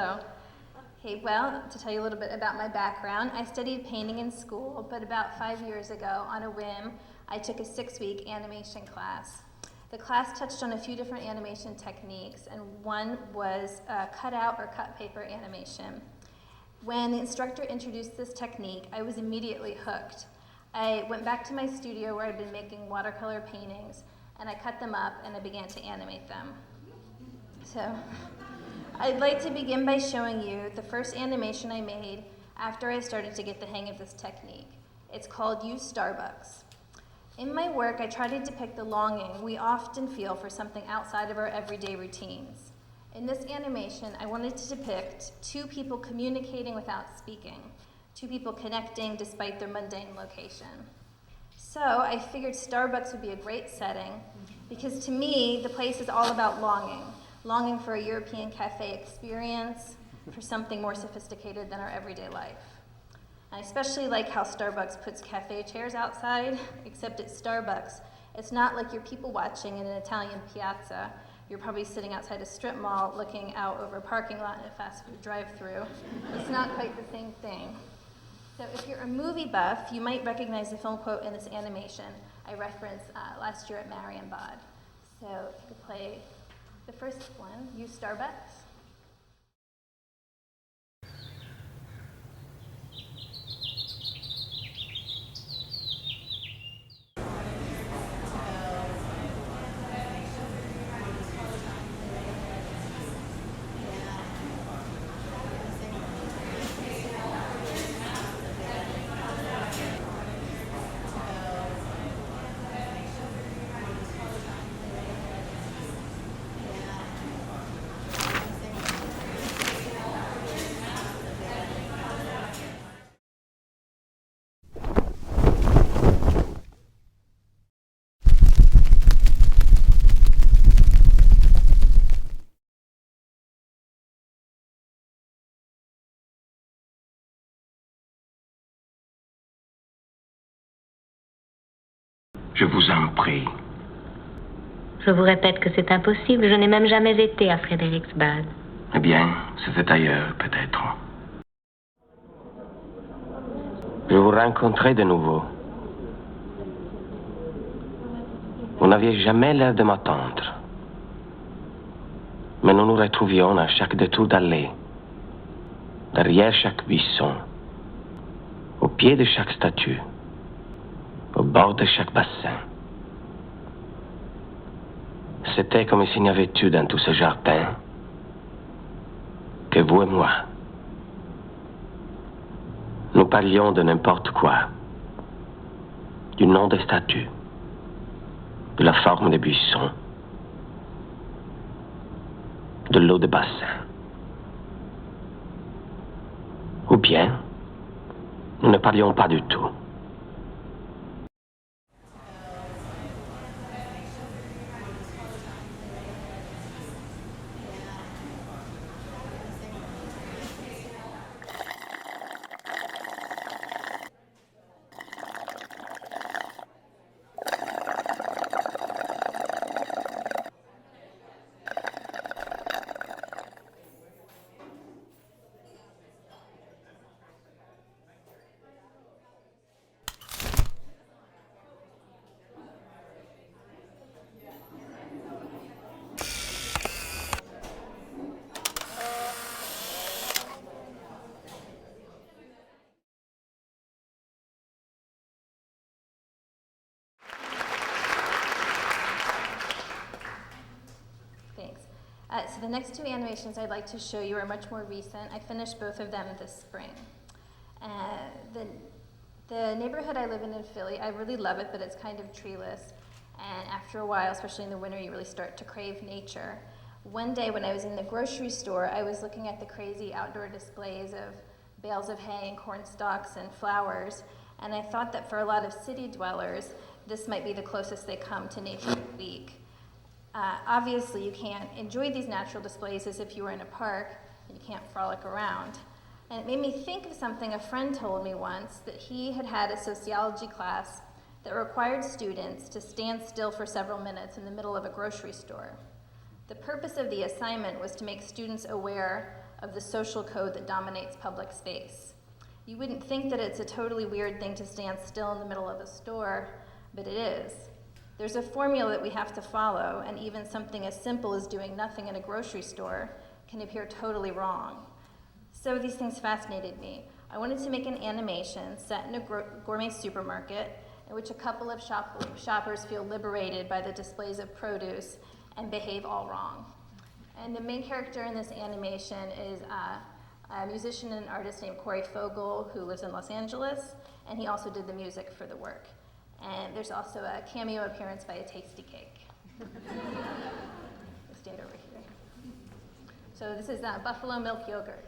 Hello. Hey, well, to tell you a little bit about my background, I studied painting in school, but about 5 years ago, on a whim, I took a 6-week animation class. The class touched on a few different animation techniques, and one was cutout or cut paper animation. When the instructor introduced this technique, I was immediately hooked. I went back to my studio where I'd been making watercolor paintings, and I cut them up and I began to animate them. So, I'd like to begin by showing you the first animation I made after I started to get the hang of this technique. It's called Use Starbucks. In my work, I try to depict the longing we often feel for something outside of our everyday routines. In this animation, I wanted to depict two people communicating without speaking, two people connecting despite their mundane location. So I figured Starbucks would be a great setting because to me, the place is all about longing for a European cafe experience, for something more sophisticated than our everyday life. I especially like how Starbucks puts cafe chairs outside, except at Starbucks, it's not like you're people watching in an Italian piazza. You're probably sitting outside a strip mall looking out over a parking lot in a fast food drive-through. It's not quite the same thing. So if you're a movie buff, you might recognize the film quote in this animation I referenced last year at Marienbad. So if you could play the first one, Use Starbucks. Je vous en prie. Je vous répète que c'est impossible. Je n'ai même jamais été à Frederiksbad. Eh bien, c'était ailleurs, peut-être. Je vous rencontrais de nouveau. Vous n'aviez jamais l'air de m'attendre. Mais nous nous retrouvions à chaque détour d'allée, derrière chaque buisson, au pied de chaque statue, au bord de chaque bassin. C'était comme s'il n'y avait eu dans tout ce jardin que vous et moi. Nous parlions de n'importe quoi, du nom des statues, de la forme des buissons, de l'eau des bassins. Ou bien, nous ne parlions pas du tout. So the next two animations I'd like to show you are much more recent. I finished both of them this spring. The neighborhood I live in Philly, I really love it, but it's kind of treeless. And after a while, especially in the winter, you really start to crave nature. One day when I was in the grocery store, I was looking at the crazy outdoor displays of bales of hay and corn stalks and flowers, and I thought that for a lot of city dwellers, this might be the closest they come to nature week. Obviously, you can't enjoy these natural displays as if you were in a park, and you can't frolic around. And it made me think of something a friend told me once, that he had had a sociology class that required students to stand still for several minutes in the middle of a grocery store. The purpose of the assignment was to make students aware of the social code that dominates public space. You wouldn't think that it's a totally weird thing to stand still in the middle of a store, but it is. There's a formula that we have to follow, and even something as simple as doing nothing in a grocery store can appear totally wrong. So these things fascinated me. I wanted to make an animation set in a gourmet supermarket in which a couple of shoppers feel liberated by the displays of produce and behave all wrong. And the main character in this animation is a musician and artist named Corey Fogel, who lives in Los Angeles, and he also did the music for the work. And there's also a cameo appearance by a tasty cake. Stand over here. So this is buffalo milk yogurt.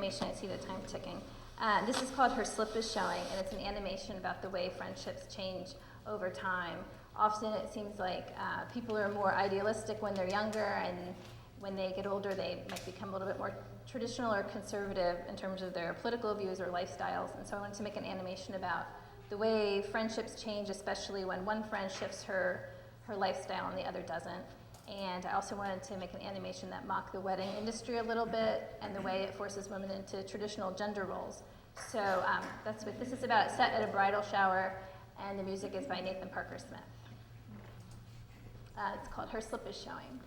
animation. I see the time ticking. This is called Her Slip is Showing, and it's an animation about the way friendships change over time. Often it seems like people are more idealistic when they're younger, and when they get older they might become a little bit more traditional or conservative in terms of their political views or lifestyles. And so I wanted to make an animation about the way friendships change, especially when one friend shifts her lifestyle and the other doesn't. And I also wanted to make an animation that mocked the wedding industry a little bit and the way it forces women into traditional gender roles. So that's what this is about. It's set at a bridal shower, and the music is by Nathan Parker Smith. It's called Her Slip is Showing.